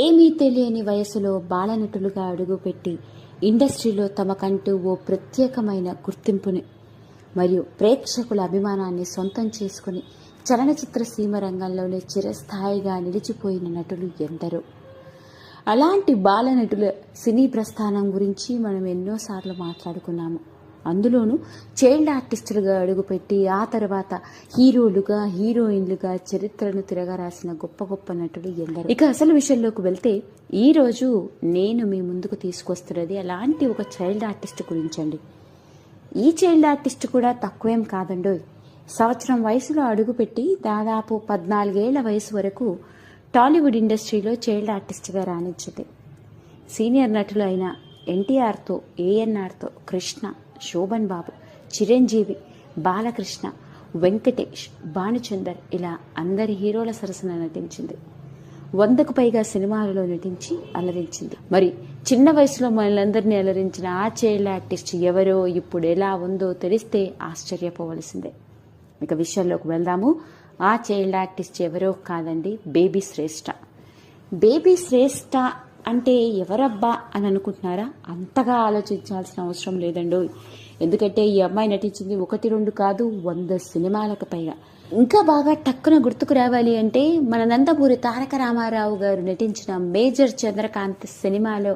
ఏమీ తెలియని వయసులో బాలనటులుగా అడుగుపెట్టి ఇండస్ట్రీలో తమకంటూ ఓ ప్రత్యేకమైన గుర్తింపుని మరియు ప్రేక్షకుల అభిమానాన్ని సొంతం చేసుకుని చలనచిత్ర సీమ రంగంలోనే చిరస్థాయిగా నిలిచిపోయిన నటులు ఎందరో. అలాంటి బాలనటుల సినీ ప్రస్థానం గురించి మనం ఎన్నోసార్లు మాట్లాడుకున్నాము. అందులోనూ చైల్డ్ ఆర్టిస్టులుగా అడుగుపెట్టి ఆ తర్వాత హీరోలుగా హీరోయిన్లుగా చరిత్రను తిరగరాసిన గొప్ప గొప్ప నటులు ఎందరో. ఇక అసలు విషయంలోకి వెళ్తే ఈరోజు నేను మీ ముందుకు తీసుకొస్తున్నది అలాంటి ఒక చైల్డ్ ఆర్టిస్ట్ గురించండి. ఈ చైల్డ్ ఆర్టిస్ట్ కూడా తక్కువేం కాదండోయ్. సంవత్సరం వయసులో అడుగుపెట్టి దాదాపు 14 ఏళ్ల వయసు వరకు టాలీవుడ్ ఇండస్ట్రీలో చైల్డ్ ఆర్టిస్ట్గా రాణించింది. సీనియర్ నటులు అయిన ఎన్టీఆర్తో, ఏఎన్ఆర్తో, కృష్ణ, శోభన్ బాబు, చిరంజీవి, బాలకృష్ణ, వెంకటేష్, భానుచందర్ ఇలా అందరి హీరోల సరసన నటించింది. 100కు పైగా సినిమాలలో నటించి అలరించింది. మరి చిన్న వయసులో మనలందరినీ అలరించిన ఆ చైల్డ్ ఆర్టిస్ట్ ఎవరో ఇప్పుడు ఎలా ఉందో తెలిస్తే ఆశ్చర్యపోవలసిందే. ఇక విషయంలోకి వెళ్దాము. ఆ చైల్డ్ ఆర్టిస్ట్ ఎవరో కాదండి, బేబీ శ్రేష్ఠ. బేబీ శ్రేష్ఠ అంటే ఎవరబ్బా అని అనుకుంటున్నారా? అంతగా ఆలోచించాల్సిన అవసరం లేదండో. ఎందుకంటే ఈ అమ్మాయి నటించింది 1-2 కాదు, 100 సినిమాలకు పైగా. ఇంకా బాగా టక్కున గుర్తుకు రావాలి అంటే మన నందమూరి తారక రామారావు గారు నటించిన మేజర్ చంద్రకాంత్ సినిమాలో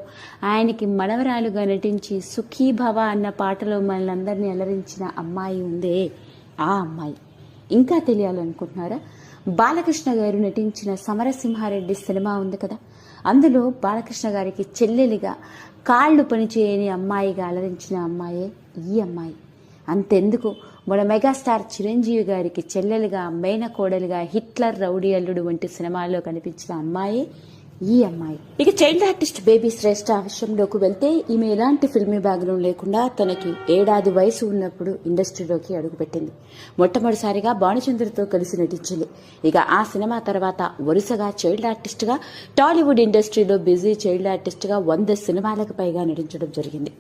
ఆయనకి మనవరాలుగా నటించి సుఖీభవ అన్న పాటలో మనలందరినీ అలరించిన అమ్మాయి ఉందే, ఆ అమ్మాయి. ఇంకా తెలియాలనుకుంటున్నారా? బాలకృష్ణ గారు నటించిన సమరసింహారెడ్డి సినిమా ఉంది కదా, అందులో బాలకృష్ణ గారికి చెల్లెలిగా కాళ్ళు పనిచేయని అమ్మాయిగా అలరించిన అమ్మాయే ఈ అమ్మాయి. అంతెందుకు, మన మెగాస్టార్ చిరంజీవి గారికి చెల్లెలుగా, మేనకోడలుగా హిట్లర్, రౌడీ అల్లుడు వంటి సినిమాల్లో కనిపించిన అమ్మాయే ఈ అమ్మాయి. ఇక చైల్డ్ ఆర్టిస్ట్ బేబీ శ్రేష్ఠ విషయంలోకి వెళ్తే ఈమె ఎలాంటి ఫిల్మీ బ్యాక్గ్రౌండ్ లేకుండా తనకి 7 ఏళ్ల వయసు ఉన్నప్పుడు ఇండస్ట్రీలోకి అడుగుపెట్టింది. మొట్టమొదటిసారిగా భానుచంద్రతో కలిసి నటించింది. ఇక ఆ సినిమా తర్వాత వరుసగా చైల్డ్ ఆర్టిస్ట్గా టాలీవుడ్ ఇండస్ట్రీలో బిజీ చైల్డ్ ఆర్టిస్ట్గా 100 సినిమాలకు పైగా నటించడం జరిగింది.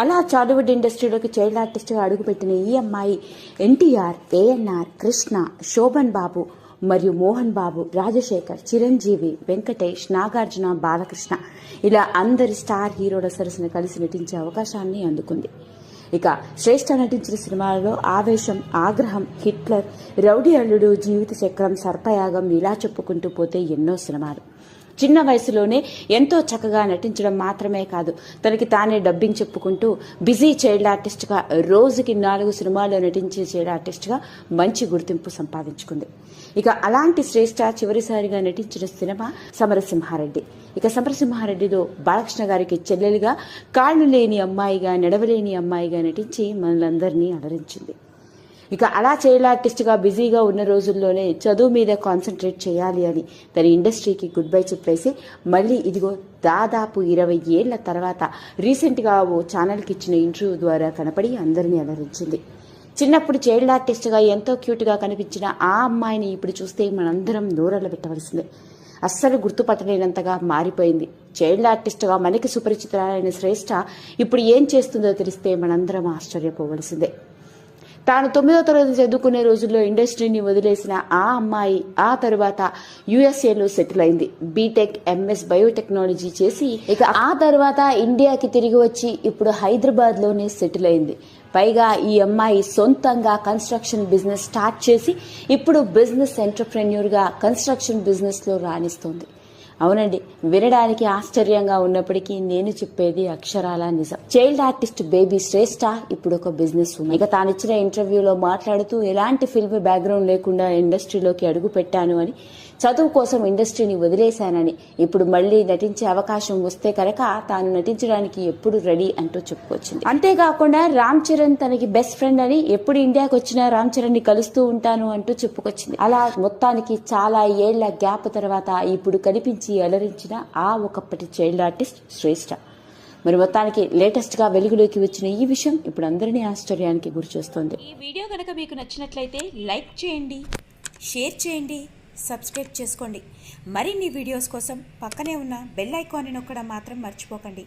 అలా టాలీవుడ్ ఇండస్ట్రీలోకి చైల్డ్ ఆర్టిస్ట్గా అడుగుపెట్టిన ఈ అమ్మాయి ఎన్టీఆర్, ఏఎన్ఆర్, కృష్ణ, శోభన్ బాబు మరియు మోహన్ బాబు, రాజశేఖర్, చిరంజీవి, వెంకటేష్, నాగార్జున, బాలకృష్ణ ఇలా అందరి స్టార్ హీరోల సరసన కలిసి నటించే అవకాశాన్ని అందుకుంది. ఇక శ్రేష్ఠ నటించిన సినిమాలలో ఆవేశం, ఆగ్రహం, హిట్లర్, రౌడీ అల్లుడు, జీవిత చక్రం, సర్పయాగం ఇలా చెప్పుకుంటూ పోతే ఎన్నో సినిమాలు. చిన్న వయసులోనే ఎంతో చక్కగా నటించడం మాత్రమే కాదు, తనకి తానే డబ్బింగ్ చెప్పుకుంటూ బిజీ చైల్డ్ ఆర్టిస్ట్గా రోజుకి 4 సినిమాల్లో నటించే చైల్డ్ ఆర్టిస్ట్గా మంచి గుర్తింపు సంపాదించుకుంది. ఇక అలాంటి శ్రేష్ఠ చివరిసారిగా నటించిన సినిమా సమరసింహారెడ్డి. ఇక సమరసింహారెడ్డిలో బాలకృష్ణ గారికి చెల్లెలుగా కాళ్ళు లేని అమ్మాయిగా, నడవలేని అమ్మాయిగా నటించి మనలందరినీ అలరించింది. ఇక అలా చైల్డ్ ఆర్టిస్ట్గా బిజీగా ఉన్న రోజుల్లోనే చదువు మీద కాన్సన్ట్రేట్ చేయాలి అని తన ఇండస్ట్రీకి గుడ్ బై చెప్పేసి మళ్ళీ ఇదిగో దాదాపు 20 ఏళ్ల తర్వాత రీసెంట్గా ఓ ఛానల్కి ఇచ్చిన ఇంటర్వ్యూ ద్వారా కనపడి అందరినీ అలరించింది. చిన్నప్పుడు చైల్డ్ ఆర్టిస్ట్గా ఎంతో క్యూట్గా కనిపించిన ఆ అమ్మాయిని ఇప్పుడు చూస్తే మనందరం నోరల్ల పెట్టవలసిందే. అస్సలు గుర్తుపట్టలేనంతగా మారిపోయింది. చైల్డ్ ఆర్టిస్ట్గా మనకి సుపరిచితురాలైన శ్రేష్ఠ ఇప్పుడు ఏం చేస్తుందో తెలిస్తే మనందరం ఆశ్చర్యపోవలసిందే. తాను 9వ తరగతి చదువుకునే రోజుల్లో ఇండస్ట్రీని వదిలేసిన ఆ అమ్మాయి ఆ తరువాత యుఎస్ఏలో సెటిల్ అయింది. బీటెక్, ఎంఎస్ బయోటెక్నాలజీ చేసి ఇక ఆ తర్వాత ఇండియాకి తిరిగి వచ్చి ఇప్పుడు హైదరాబాద్లోనే సెటిల్ అయింది. పైగా ఈ అమ్మాయి సొంతంగా కన్స్ట్రక్షన్ బిజినెస్ స్టార్ట్ చేసి ఇప్పుడు బిజినెస్ ఎంటర్ప్రెన్యూర్గా కన్స్ట్రక్షన్ బిజినెస్లో రాణిస్తోంది. అవునండి, వినడానికి ఆశ్చర్యంగా ఉన్నప్పటికీ నేను చెప్పేది అక్షరాల నిజం. చైల్డ్ ఆర్టిస్ట్ బేబీ శ్రేష్ఠ ఇప్పుడు ఒక బిజినెస్ ఉమెన్. ఇక తానిచ్చిన ఇంటర్వ్యూలో మాట్లాడుతూ ఎలాంటి ఫిల్మ్ బ్యాక్గ్రౌండ్ లేకుండా ఇండస్ట్రీలోకి అడుగు పెట్టాను అని, చదువు కోసం ఇండస్ట్రీని వదిలేశానని, ఇప్పుడు మళ్లీ నటించే అవకాశం వస్తే కనుక తాను నటించడానికి ఎప్పుడు రెడీ అంటూ చెప్పుకొచ్చింది. అంతేకాకుండా రామ్ చరణ్ తనకి బెస్ట్ ఫ్రెండ్ అని, ఎప్పుడు ఇండియాకి వచ్చినా రామ్ చరణ్ ని కలుస్తూ ఉంటాను అంటూ చెప్పుకొచ్చింది. అలా మొత్తానికి చాలా ఏళ్ల గ్యాప్ తర్వాత ఇప్పుడు కనిపించి అలరించిన ఆ ఒకప్పటి చైల్డ్ ఆర్టిస్ట్ శ్రేష్ఠ. మరి మొత్తానికి లేటెస్ట్ గా వెలుగులోకి వచ్చిన ఈ విషయం ఇప్పుడు అందరినీ ఆశ్చర్యానికి గురి చేస్తోంది. ఈ వీడియో కనుక మీకు నచ్చినట్లయితే లైక్ చేయండి, షేర్ చేయండి, సబ్స్క్రైబ్ చేసుకోండి. మరిన్ని వీడియోస్ కోసం పక్కనే ఉన్న బెల్ ఐకాన్ని నొక్కడం మాత్రం మర్చిపోకండి.